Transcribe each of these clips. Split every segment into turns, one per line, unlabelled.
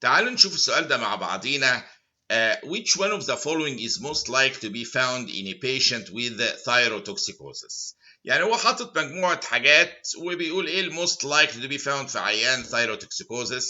تعالوا نشوف السؤال ده مع بعضينا. Which one of the following is most likely to be found in a patient with thyrotoxicosis؟ يعني هو حاطط مجموعة حاجات وبيقول ايه most likely to be found في عيان thyrotoxicosis،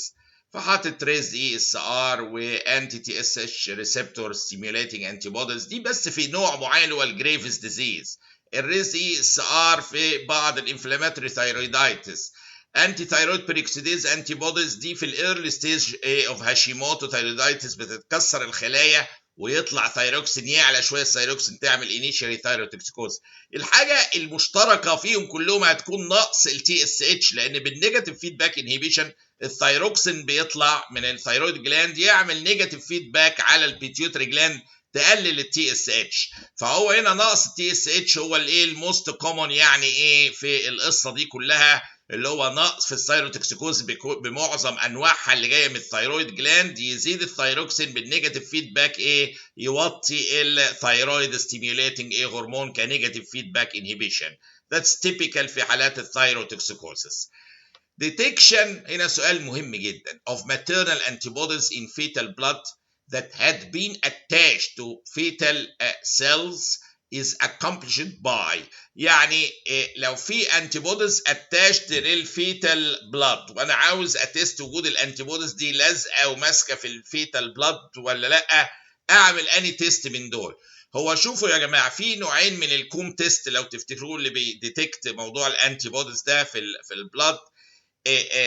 فحاطط raised ESR و anti TSH receptor stimulating antibodies دي بس في نوع معين اللي هو الجريفز ديزيز. الريزد ESR في بعض الانفلاماتوري ثايرويدايتس. انتي ثايرويد بيريكسيديز انتي بوديز دي في الايرلي ستيج اوف هاشيموتو ثايرويدايتس بتتكسر الخلايا ويطلع ثايروكسين يعلى شويه، الثايروكسين تعمل انيشالي ثايروتوكسيكوز. الحاجه المشتركه فيهم كلهم هتكون نقص التي اس اتش، لان بالنيجاتيف فيدباك انهيبيشن الثايروكسين بيطلع من الثايرويد جلاند يعمل نيجاتيف فيدباك على البيتيوتري جلاند تقلل التي اس اتش. فهو هنا نقص التي اس اتش هو الايه الموست كومون يعني ايه في القصه دي كلها، اللي هو نقص في الثايروتوكسيكوز بمعظم انواعها اللي جايه من الثايرويد جلاند. يزيد الثايروكسين بالنيجاتيف فيدباك ايه يوطي الثايرويد ستيميوليتنج ايه هرمون كنيجاتيف فيدباك انهيبيشن. That's typical في حالات الثايروتوكسيكوزس. Detection هنا سؤال مهم جدا of maternal antibodies in fetal blood that had been attached to fetal cells is accomplished by، يعني لو في انتي بوديز اتاشت للفيتال بلاد وانا عاوز اتست وجود الانتي بوديز دي لازقه وماسكه في الفيتال بلاد ولا لا، اعمل اني تيست من دول. هو شوفوا يا جماعه في نوعين من الكوم تيست لو تفتكروا اللي بيديتكت موضوع الانتي بوديز ده في البلاد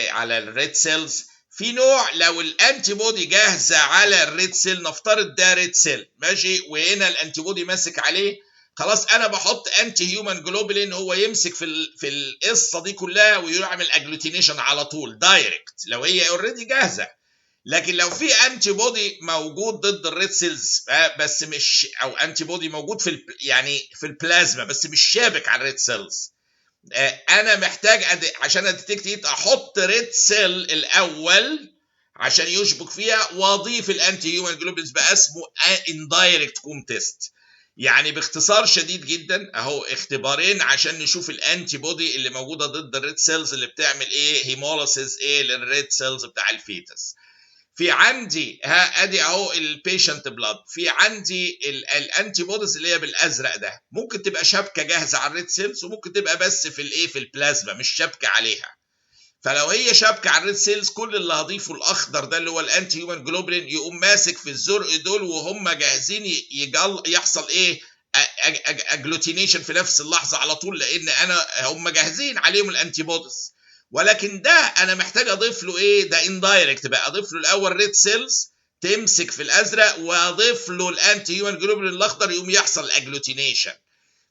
على الريد سيلز. في نوع لو الانتي بودي جاهزه على الريد سيل، نفترض ده ريد سيل ماشي وهنا الانتي بودي ماسك عليه، خلاص انا بحط انتي هيومن جلوبولين هو يمسك في القصه دي كلها ويعمل اجلوتينيشن على طول دايركت لو هي اوريدي جاهزه. لكن لو في انتي بودي موجود ضد الريد سيلز بس مش، او انتي بودي موجود يعني في البلازما بس مش شابك على الريد سيلز، انا محتاج عشان اديتكت احط ريد سيل الاول عشان يشبك فيها واضيف الانتي هيومن جلوبولينز بقى اسمه اندايركت كوم تيست. يعني باختصار شديد جدا اهو اختبارين عشان نشوف الانتي بودي اللي موجوده ضد الريد سيلز اللي بتعمل ايه هيموليسيس ايه للريد سيلز بتاع الفيتس. في عندي ادي اهو البيشنت بلاد، في عندي الانتي بوديز اللي هي بالازرق ده ممكن تبقى شبكه جاهزه على الريد سيلز وممكن تبقى بس في الايه في البلازما مش شبكه عليها. فلو هي شبكه على الريد سيلز كل اللي هضيفه الاخضر ده اللي هو الانتي هيومن جلوبولين يقوم ماسك في الزرق دول وهم جاهزين يحصل ايه اجلوتينيشن في نفس اللحظه على طول، لان انا هم جاهزين عليهم الانتي بوديز. ولكن ده انا محتاج اضيف له ايه ده اندايركت بقى، اضيف له الاول ريد سيلز تمسك في الازرق واضيف له الانتي هيومن جلوبولين الاخضر يقوم يحصل اجلوتينيشن.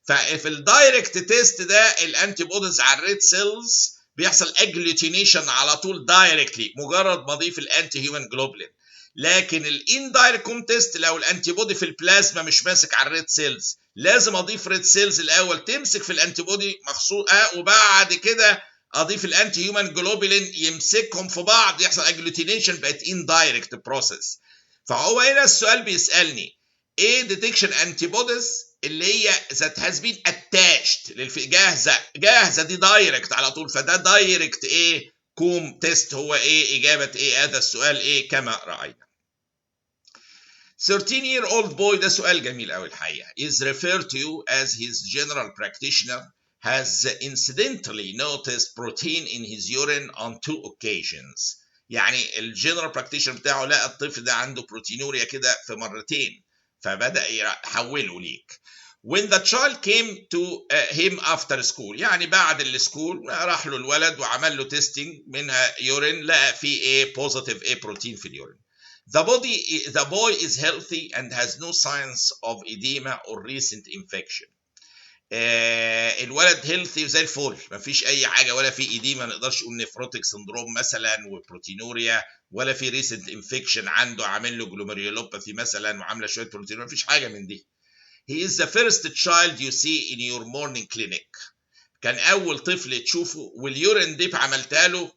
ففي الدايركت تيست ده الانتي بوديز على الريد سيلز بيحصل اجلوتينيشن على طول دايركتلي مجرد ما اضيف الانتي هيومن جلوبولين. لكن الاندايركت كوم تيست لو الانتي بودي في البلازما مش ماسك على الريد سيلز لازم اضيف ريد سيلز الاول تمسك في الانتي بودي مخصوص وبعد كده اضيف الانتي هيومن جلوبولين يمسكهم في بعض يحصل اجلوتينيشن، بقت اندايركت بروسيس. فهو هنا السؤال بيسالني ايه ديتكشن انتي بوديز اللي هي ذات هاز بين اتاشت جاهزه دي دايركت على طول، فده دايركت ايه كوم تيست. هو ايه اجابه ايه هذا السؤال ايه كما راينا. 13-year-old boy ده سؤال جميل قوي الحقيقه is referred to as his general practitioner has incidentally noticed protein in his urine on 2 occasions. يعني الجنرال براكتيشنر بتاعه لقى الطفل ده عنده بروتينوريا كده في مرتين فبدأ يحوله ليك. When the child came to him after school يعني بعد السكول راح له الولد وعمل له تيستينج منها يورين لقى فيه ايه بوزيتيف ايه بروتين في اليورين. The boy is healthy and has no signs of edema or recent infection. الولد هيلثي وزي الفل مفيش اي حاجه ولا في ايديما نقدرش نقول نفروتيك سندروم مثلا وبروتينوريا ولا في ريسنت انفكشن عنده عامل له جلوميريولوباثي مثلا وعامله شويه بروتينوريا مفيش حاجه من دي. He is the first child you see in your morning clinic. كان اول طفل تشوفه واليورين ديب عملتها له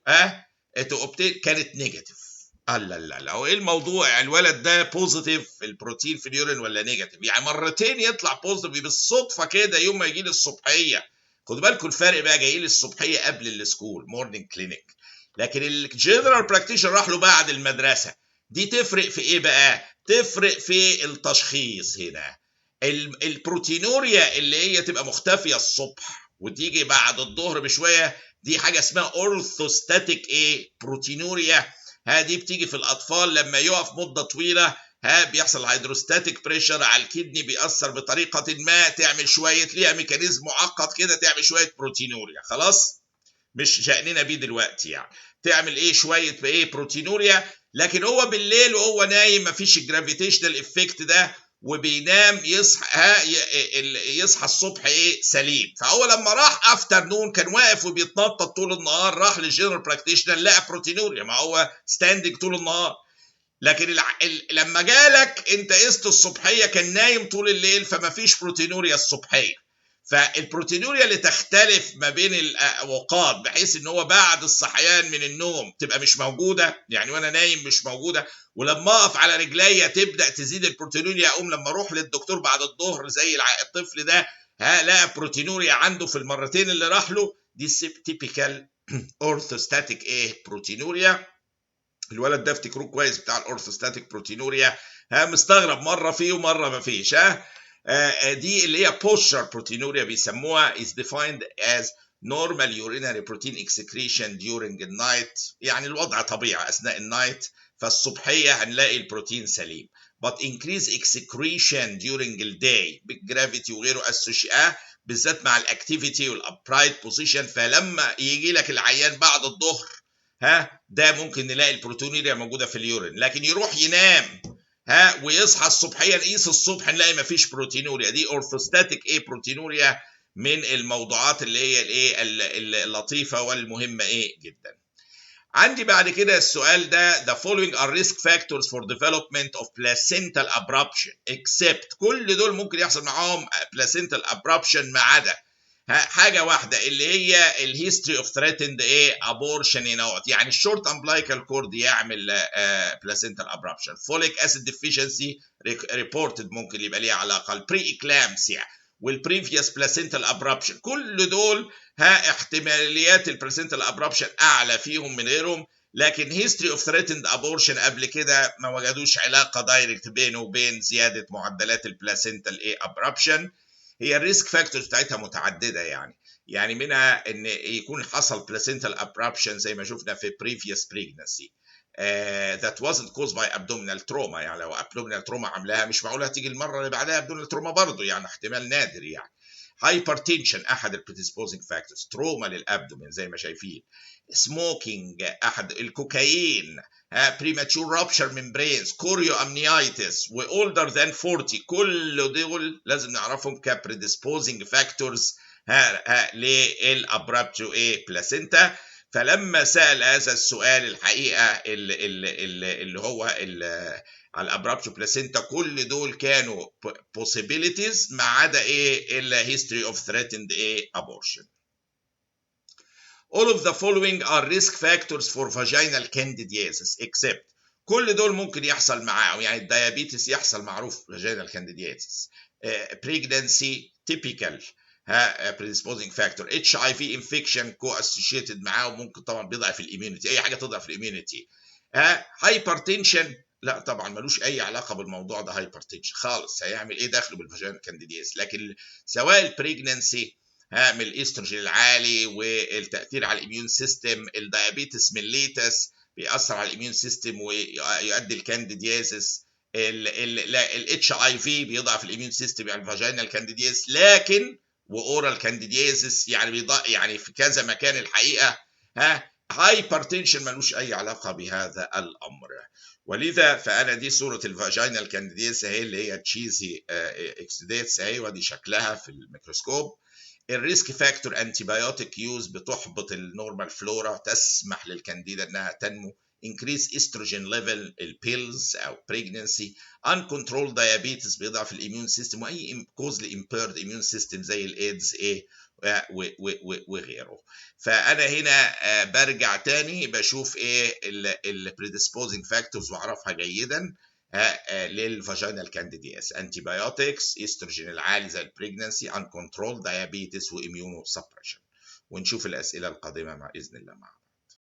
كانت نيجاتيف. لا لا لا هو ايه الموضوع الولد ده بوزيتيف البروتين في اليورين ولا نيجاتيف؟ يعني مرتين يطلع بوزيتيف بالصدفه كده يوم ما يجي لي الصبحيه. خدوا بالكم الفرق بقى جاي لي الصبحيه قبل السكول مورنينج كلينيك، لكن الجنرال براكتيشنر راح له بعد المدرسه دي تفرق في ايه بقى؟ تفرق في التشخيص هنا. البروتينوريا اللي هي تبقى مختفيه الصبح وتيجي بعد الظهر بشويه، دي حاجه اسمها اورثوستاتيك ايه بروتينوريا. دي بتيجي في الاطفال لما يقف مده طويله، بيحصل هيدروستاتيك بريشر على الكدني، بيأثر بطريقه ما، تعمل شويه، ليها ميكانيزم معقد كده، تعمل شويه بروتينوريا. خلاص، مش شأننا بيه دلوقتي يعني. تعمل ايه شويه بايه بروتينوريا، لكن هو بالليل وهو نايم مفيش الجرافيتيشنال افكت ده، وبينام يصحى الصبح ايه سليم. فهو لما راح افتر نون كان واقف وبيتنطط طول النهار، راح للجنرال براكتيشنر لقى بروتينوريا، ما هو ستاندنج طول النهار. لكن لما جالك انت قست الصبحيه كان نايم طول الليل، فما فيش بروتينوريا الصبحيه. فالبروتينوريا اللي تختلف ما بين الاوقات بحيث ان هو بعد الصحيان من النوم تبقى مش موجوده، يعني وانا نايم مش موجوده، ولما اقف على رجليا تبدا تزيد البروتينوريا، اقوم لما اروح للدكتور بعد الظهر زي الطفل ده لقى بروتينوريا عنده في المرتين اللي راح له، دي تيبيكال اورثوستاتيك ايه بروتينوريا. الولد ده افتكروه كويس بتاع الاورثوستاتيك بروتينوريا، مستغرب مره فيه ومره ما فيش. دي اللي هي posture proteinuria بيسموها، is defined as normal urinary protein excretion during the night، يعني الوضع طبيعي اثناء النايت، فالصبحيه هنلاقي البروتين سليم. but increase excretion during the day بالجرافيتي وغيره associated بالذات مع الاكتيفيتي والابرايت بوزيشن. فلما يجي لك العيان بعد الظهر ده ممكن نلاقي البروتينوريا موجوده في اليورين، لكن يروح ينام ويصحى الصبحيه نقيس الصبح نلاقي مفيش بروتينوريا. دي اورثوستاتيك ايه بروتينوريا، من الموضوعات اللي هي الايه اللطيفه والمهمه ايه جدا. عندي بعد كده السؤال ده the following are risk factors for development of placental abruption except، كل دول ممكن يحصل معاهم placental abruption ما عدا حاجه واحده اللي هي الهيستوري اوف ثريتند ايه ابورشن هنا، يعني الشورت امبلايكال كورد يعمل بلاسنتال ابرابشن، فوليك اسيد ديفيشنسي ريبورتد ممكن يبقى ليها علاقه، البري اكلامسيا والبريفيوس بلاسنتال ابرابشن، كل دول احتماليات البلاسنتال ابرابشن اعلى فيهم من غيرهم. لكن هيستوري اوف ثريتند ابورشن قبل كده ما وجدوش علاقه دايركت بينه وبين زياده معدلات البلاسنتال ايه ابرابشن. هي الريسك فاكتورز بتاعتها متعدده، يعني منها ان يكون حصل placental abruption زي ما شفنا في previous pregnancy that wasn't caused by abdominal trauma، يعني لو abdominal trauma عاملاها مش معقوله تيجي المره اللي بعدها abdominal trauma برضه، يعني احتمال نادر. يعني hypertension احد predisposing factors، تروما للابدومين زي ما شايفين، smoking احد، الكوكايين، premature rupture membranes، chorioamnitis و older than 40، كل دول لازم نعرفهم ك predisposing factors للابرابتو ايه بلاسينتا. فلما سأل هذا السؤال الحقيقه اللي هو على الابرابتو بلاسينتا كل دول كانوا possibilities ما عدا ايه history of threatened ايه abortion. All of the following are risk factors for vaginal candidiasis except، كل دول ممكن يحصل معاهم، يعني الديابيتس يحصل معروف vaginal candidiasis، pregnancy typical predisposing factor، HIV infection co-associated معاه وممكن طبعا بيضعف الاميونيتي، اي حاجه تضعف الاميونيتي. hypertension لا طبعا ملوش اي علاقه بالموضوع ده، hypertension خالص، هيعمل ايه داخله بالفاجينال كانديدياس. لكن سواء البريجننسي من الاستروجين العالي والتاثير على الاميون سيستم، الديابيتس ميليتس بيأثر على الاميون سيستم ويؤدي الكانديدياسيس، الاتش اي في بيضعف الاميون سيستم يعني الفاجينال كانديدياس، لكن واورال كانديدياسيس يعني في كذا مكان الحقيقه هايبرتنشن ملوش اي علاقه بهذا الامر. ولذا فانا دي صوره الفاجينال كانديدياس اهي اللي هي تشيزي اكسيديتس اهي، ودي شكلها في الميكروسكوب. الريسك فاكتور انتيبيوتيك يوز بتحبط النورمال فلورا، تسمح للكانديدا انها تنمو، increase estrogen level البيلز او pregnancy، uncontrolled diabetes بيضعف الاميون سيستم، واي cause impaired immune system زي الايدز ايه وغيره. فانا هنا برجع تاني بشوف ايه البريدisposing فاكتورز واعرفها جيدا للفاجينال كانديدياس، انتيبيوتكس، استروجين العالي زي البريجننسي، uncontrolled diabetes واميونو سبريشن. ونشوف الاسئله القادمه مع اذن الله معكم.